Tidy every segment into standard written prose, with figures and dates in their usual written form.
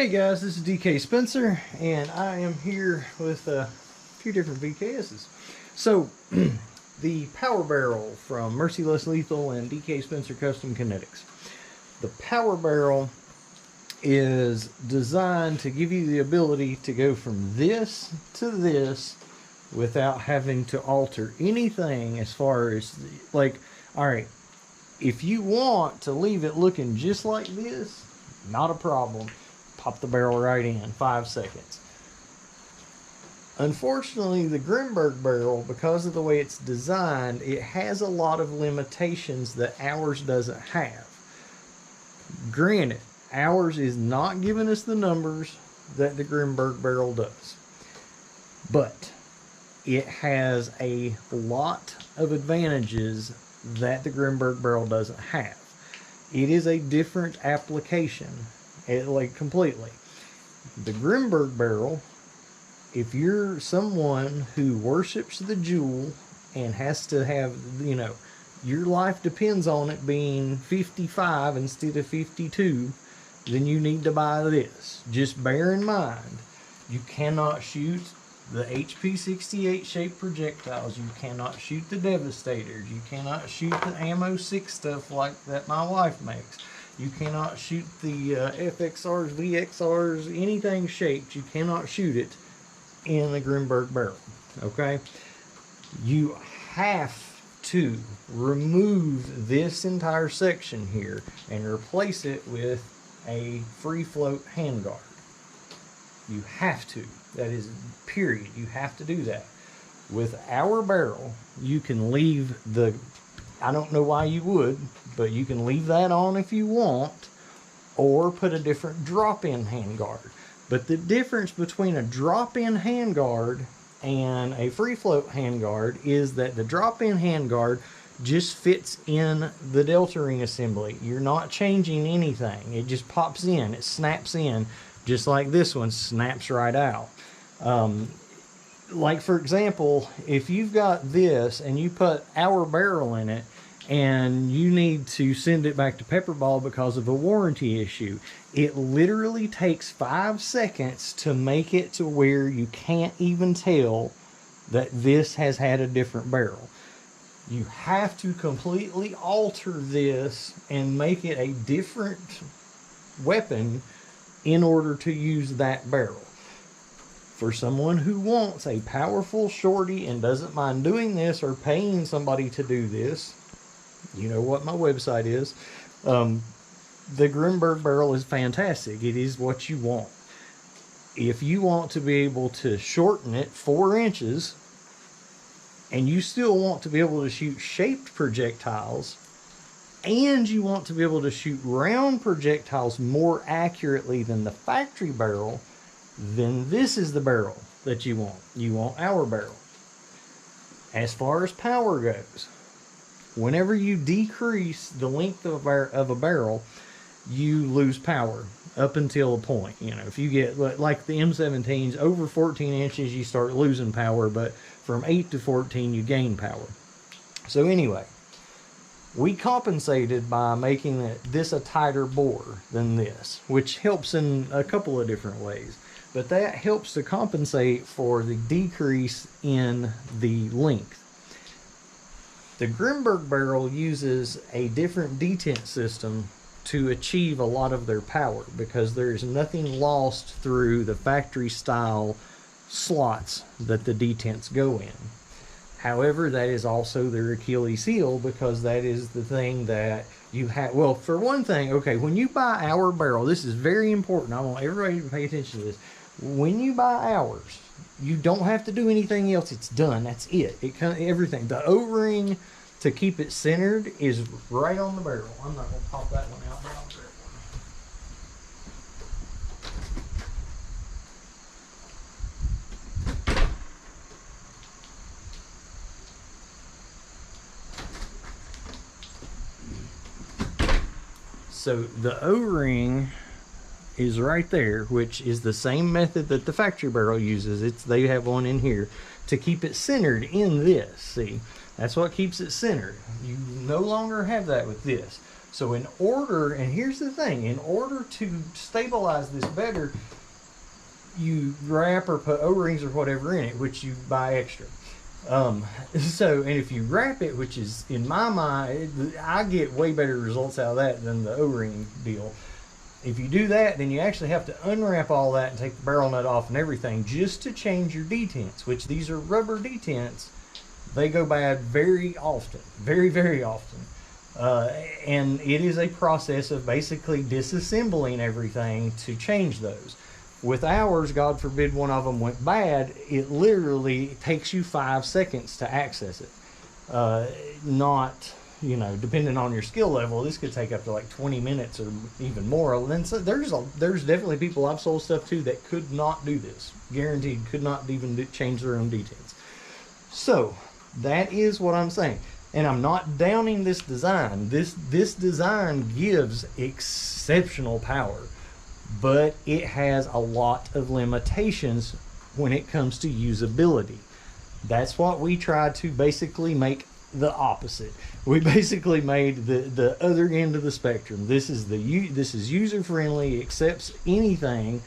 Hey guys, this is DK Spencer, and I am here with a few different VKSs. So, the Power Barrel from Merciless Lethal and DK Spencer Custom Kinetics. The Power Barrel is designed to give you the ability to go from this to this without having to alter anything as far as, like, alright, if you want to leave it looking just like this, not a problem. Pop the barrel right in, 5 seconds. Unfortunately, the Grimburg barrel, because of the way it's designed, it has a lot of limitations that ours doesn't have. Granted, ours is not giving us the numbers that the Grimburg barrel does. But it has a lot of advantages that the Grimburg barrel doesn't have. It is a different application. Like completely. The Grimburg barrel, if you're someone who worships the Joule and has to have, you know, your life depends on it being 55 instead of 52, then you need to buy this. Just bear in mind, you cannot shoot the HP-68 shaped projectiles, you cannot shoot the Devastators, you cannot shoot the Ammo 6 stuff like that my wife makes. You cannot shoot the FXRs, VXRs, anything shaped. You cannot shoot it in the Grimburg barrel. Okay? You have to remove this entire section here and replace it with a free float handguard. You have to. That is period. You have to do that. With our barrel, you can leave the, I don't know why you would, but you can leave that on if you want, or put a different drop-in handguard. But the difference between a drop-in handguard and a free float handguard is that the drop-in handguard just fits in the delta ring assembly. You're not changing anything. It just pops in. It snaps in, just like this one snaps right out. Like for example, if you've got this and you put our barrel in it, and you need to send it back to Pepperball because of a warranty issue, it literally takes 5 seconds to make it to where you can't even tell that this has had a different barrel. You have to completely alter this and make it a different weapon in order to use that barrel. For someone who wants a powerful shorty and doesn't mind doing this or paying somebody to do this, you know what my website is. The Grimburg barrel is fantastic. It is what you want. If you want to be able to shorten it 4 inches and you still want to be able to shoot shaped projectiles and you want to be able to shoot round projectiles more accurately than the factory barrel, then this is the barrel that you want. You want our barrel. As far as power goes, whenever you decrease the length of a barrel, you lose power up until a point. You know, if you get, like the M17s, over 14 inches, you start losing power, but from 8 to 14, you gain power. So anyway, we compensated by making this a tighter bore than this, which helps in a couple of different ways. But that helps to compensate for the decrease in the length. The Grimburg barrel uses a different detent system to achieve a lot of their power because there is nothing lost through the factory style slots that the detents go in. However, that is also their Achilles heel because that is the thing that you have. Well, for one thing, okay, when you buy our barrel, this is very important. I want everybody to pay attention to this. When you buy ours, you don't have to do anything else. It's done. That's it. Everything. The O-ring to keep it centered is right on the barrel. I'm not going to pop that one out now. So the O-ring is right there, which is the same method that the factory barrel uses. They have one in here to keep it centered in this. See, that's what keeps it centered. You no longer have that with this. So in order, and here's the thing, in order to stabilize this better, you wrap or put O-rings or whatever in it, which you buy extra. And if you wrap it, which is, in my mind, I get way better results out of that than the O-ring deal. If you do that, then you actually have to unwrap all that and take the barrel nut off and everything just to change your detents, which these are rubber detents. They go bad very often, very, very often. And it is a process of basically disassembling everything to change those. With ours, God forbid one of them went bad, it literally takes you 5 seconds to access it. Not, you know, depending on your skill level, this could take up to like 20 minutes or even more. And then so there's definitely people I've sold stuff to that could not do this. Guaranteed could not even change their own detents. So that is what I'm saying. And I'm not downing this design. This design gives exceptional power, but it has a lot of limitations when it comes to usability. That's what we tried to basically make the opposite. We basically made the other end of the spectrum. This is user friendly, accepts anything.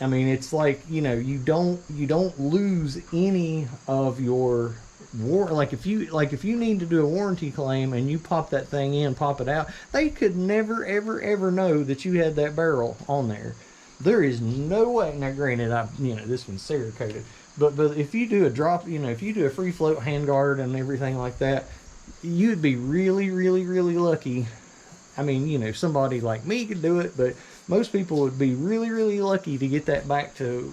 I mean, it's like, you know, you don't lose any of your like if you need to do a warranty claim and you pop that thing in, pop it out, they could never ever know that you had that barrel on there. There is no way. Now granted, this one's Cerakoted, but if you do a drop, if you do a free float handguard and everything like that, you'd be really lucky. I mean, somebody like me could do it, but most people would be really lucky to get that back to,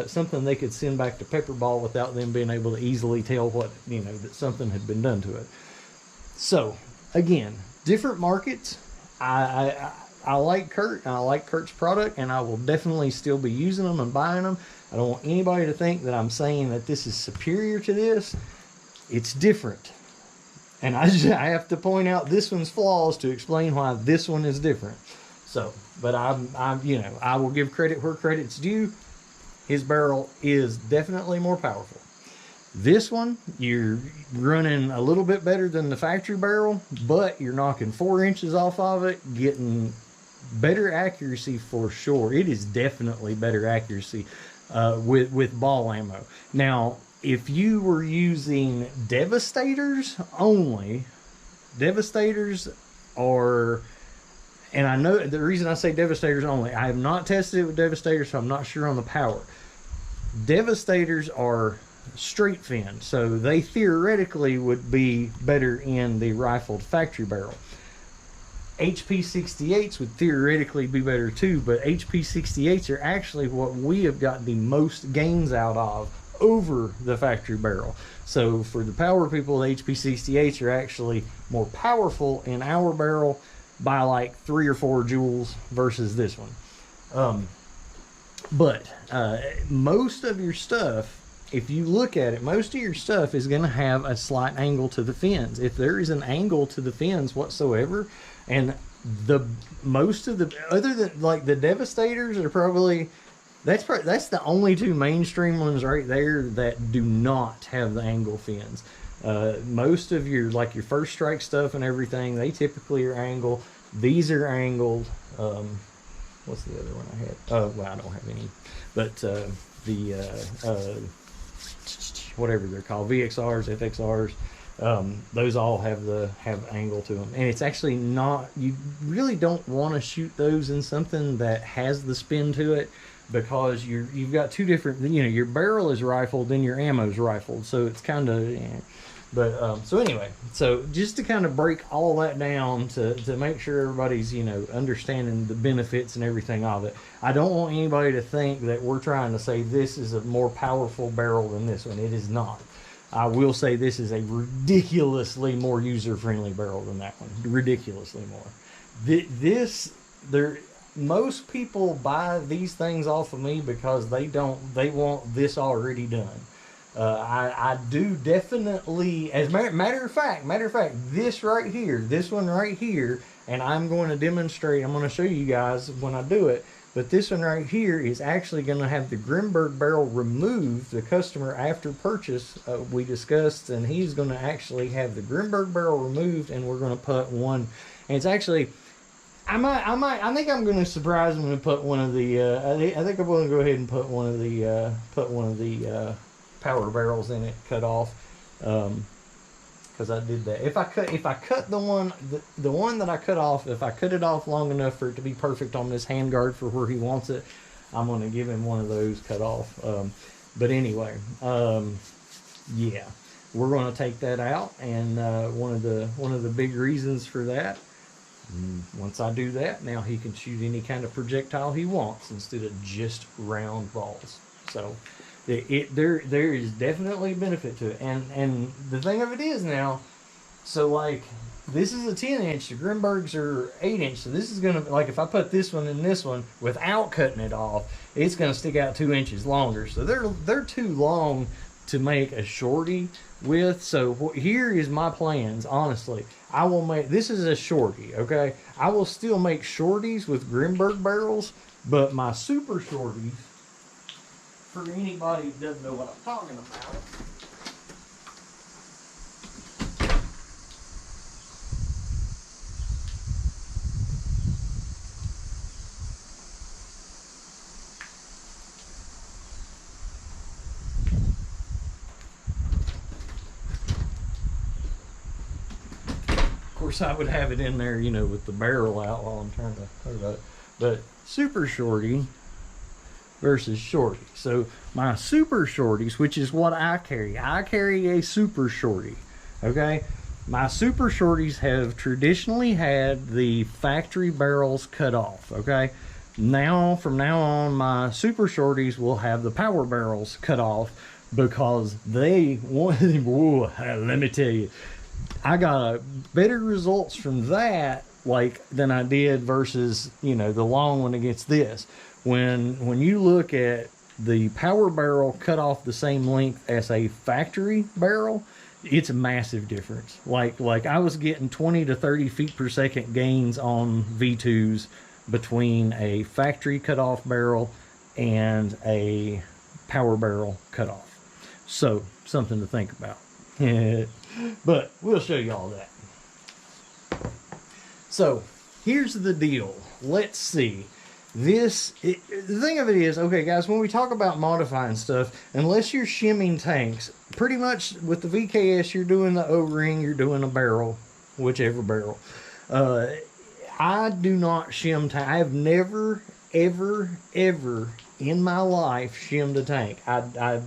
something they could send back to Pepperball without them being able to easily tell what, that something had been done to it. So, again, different markets. I like Kurt, and I like Kurt's product, and I will definitely still be using them and buying them. I don't want anybody to think that I'm saying that this is superior to this. It's different. And I have to point out this one's flaws to explain why this one is different. So, but I will give credit where credit's due. His barrel is definitely more powerful. This one, you're running a little bit better than the factory barrel, but you're knocking 4 inches off of it, getting better accuracy for sure. It is definitely better accuracy with ball ammo. Now, if you were using Devastators only, Devastators are... And I know the reason I say Devastators only, I have not tested it with Devastators, so I'm not sure on the power. Devastators are straight fin, so they theoretically would be better in the rifled factory barrel. HP 68s would theoretically be better too, but HP 68s are actually what we have got the most gains out of over the factory barrel. So for the power people, the HP 68s are actually more powerful in our barrel by like 3 or 4 joules versus this one. But most of your stuff, if you look at it, most of your stuff is going to have a slight angle to the fins. If there is an angle to the fins whatsoever, and most of the, other than like the Devastators are probably, that's the only 2 mainstream ones right there that do not have the angle fins. Most of your, like your first strike stuff and everything, they typically are angled. These are angled. What's the other one I had? Oh, well, I don't have any. But whatever they're called, VXRs, FXRs, those all have angle to them. And it's actually not, you really don't want to shoot those in something that has the spin to it, because you've got 2 different, your barrel is rifled, then your ammo's rifled, so it's kind of, but so anyway, so just to kind of break all that down to make sure everybody's understanding the benefits and everything of it. I don't want anybody to think that we're trying to say this is a more powerful barrel than this one. It is not. I will say this is a ridiculously more user-friendly barrel than that one. Ridiculously more. Most people buy these things off of me because they want this already done. I do definitely, as matter of fact, this right here, this one right here, and I'm going to demonstrate, I'm going to show you guys when I do it, but this one right here is actually going to have the Grimburg barrel removed. The customer, after purchase, we discussed, and he's going to actually have the Grimburg barrel removed, and we're going to put one And it's actually, I think I'm going to surprise him and put one of the, I think I'm going to go ahead and put one of the power barrels in it, cut off, because I did that. If I cut the one that I cut off, if I cut it off long enough for it to be perfect on this handguard for where he wants it, I'm going to give him one of those cut off. But anyway, yeah, we're going to take that out, and one of the big reasons for that, once I do that, now he can shoot any kind of projectile he wants instead of just round balls. So there is definitely a benefit to it, and the thing of it is now, so like this is a 10-inch, the Grimburgs are 8-inch, so this is gonna, like if I put this one in this one without cutting it off, it's gonna stick out 2 inches longer. So they're too long to make a shorty with. So here is my plans. Honestly, I will make, this is a shorty, okay? I will still make shorties with Grimburg barrels, but my super shorties, for anybody who doesn't know what I'm talking about, of course, I would have it in there, you know, with the barrel out while I'm trying to talk about it. But super shorty versus shorty. So my super shorties, which is what I carry a super shorty, okay? My super shorties have traditionally had the factory barrels cut off, okay? Now, from now on, my super shorties will have the power barrels cut off, because they want, let me tell you, I got better results from that, like, than I did versus, you know, the long one against this. When you look at the power barrel cut off the same length as a factory barrel, it's a massive difference. Like I was getting 20 to 30 feet per second gains on V2s between a factory cut off barrel and a power barrel cut off. So something to think about. But we'll show you all that. So here's the deal. Let's see. The thing of it is, okay guys, when we talk about modifying stuff, unless you're shimming tanks, pretty much with the VKS, you're doing the O-ring, you're doing a barrel, whichever barrel. I do not shim tank. I have never, ever in my life shimmed a tank. I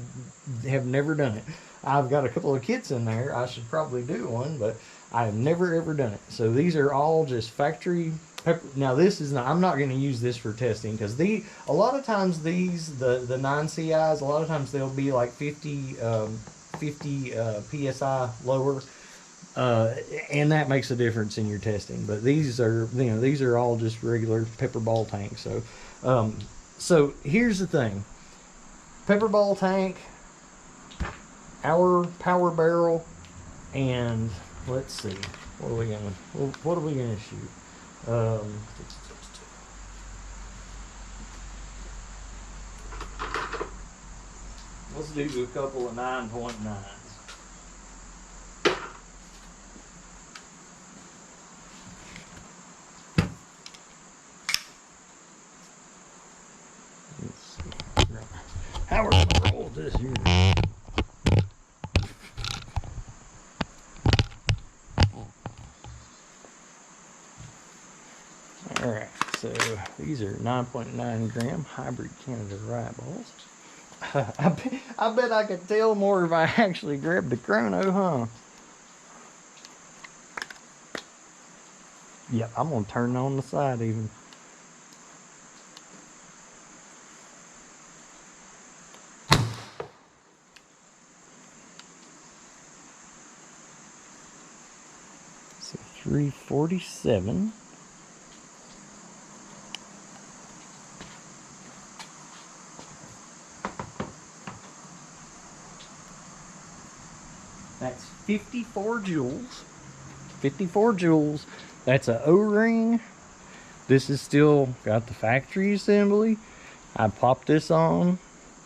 have never done it. I've got a couple of kits in there. I should probably do one, but I have never ever done it. So these are all just factory pepper. Now this is not, I'm not going to use this for testing, because a lot of times these, the 9CIs, a lot of times they'll be like 50 PSI lower. And that makes a difference in your testing. But these are, you know, these are all just regular pepper ball tanks. So, so here's the thing: pepper ball tank, our power barrel, and let's see, what are we gonna shoot? Let's do a couple of 9.9s. How are we gonna roll this here? Alright, so these are 9.9 gram hybrid Canada rye balls. I bet I could tell more if I actually grabbed the chrono, huh? Yep, I'm gonna turn on the side even. So 347. That's 54 joules. 54 joules. That's a O-ring. This is still got the factory assembly. I popped this on.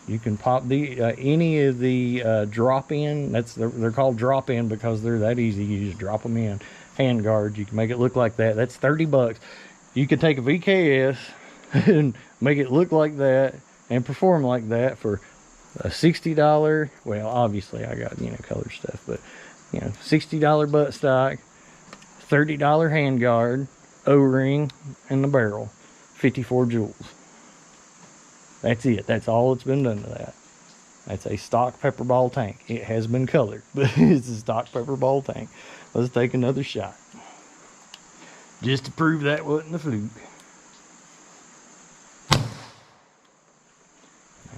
You can pop the any of the drop-in. They're called drop-in because they're that easy. You just drop them in. hand guard. You can make it look like that. That's $30. You can take a VKS and make it look like that and perform like that for a $60, well, obviously I got, you know, color stuff, but, you know, $60 buttstock, $30 hand guard, O-ring, and the barrel, 54 joules. That's it. That's all that's been done to that. That's a stock pepper ball tank. It has been colored, but it's a stock pepper ball tank. Let's take another shot, just to prove that wasn't a fluke.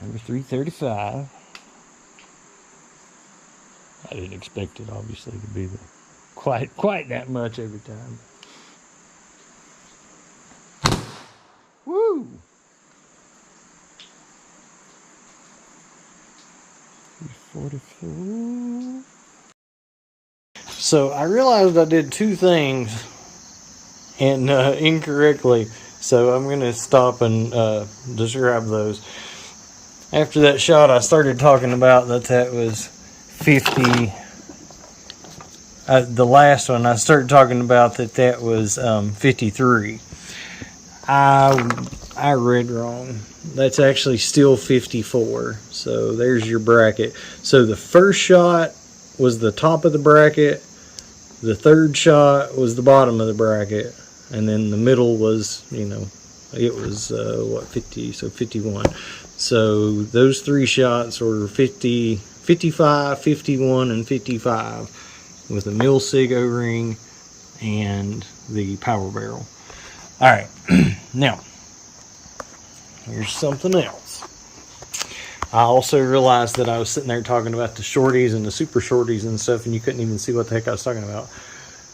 Number 335. I didn't expect it, obviously, to be quite that much every time. Woo! 44. So I realized I did two things and incorrectly. So I'm going to stop and describe those. After that shot, I started talking about that was 50. The last one, I started talking about that was 53. I read wrong. That's actually still 54. So there's your bracket. So the first shot was the top of the bracket. The third shot was the bottom of the bracket. And then the middle was, you know, it was, 50, so 51. So those three shots were 50, 55, 51, and 55 with a mil sig O-ring and the power barrel. All right, now here's something else. I also realized that I was sitting there talking about the shorties and the super shorties and stuff, and you couldn't even see what the heck I was talking about.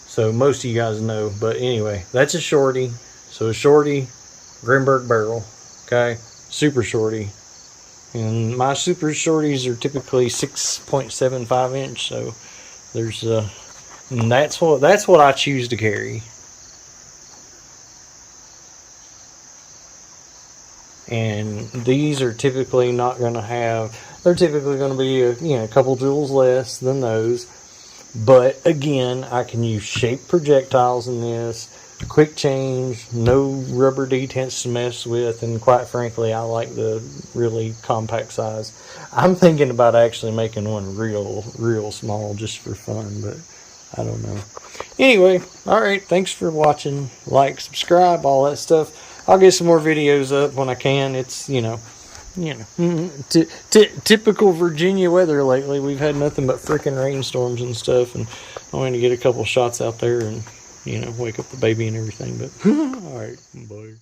So most of you guys know, but anyway, that's a shorty. So a shorty, Grimburg barrel, okay? Super shorty, and my super shorties are typically 6.75 inch, so there's and that's what I choose to carry. And these are typically not going to have, they're typically going to be a couple joules less than those, but again, I can use shaped projectiles in this. Quick change, no rubber detents to mess with, and quite frankly, I like the really compact size. I'm thinking about actually making one real small just for fun, but I don't know. Anyway, alright, thanks for watching. Like, subscribe, all that stuff. I'll get some more videos up when I can. It's, typical Virginia weather lately. We've had nothing but freaking rainstorms and stuff, and I want to get a couple shots out there and wake up the baby and everything, but alright, bye.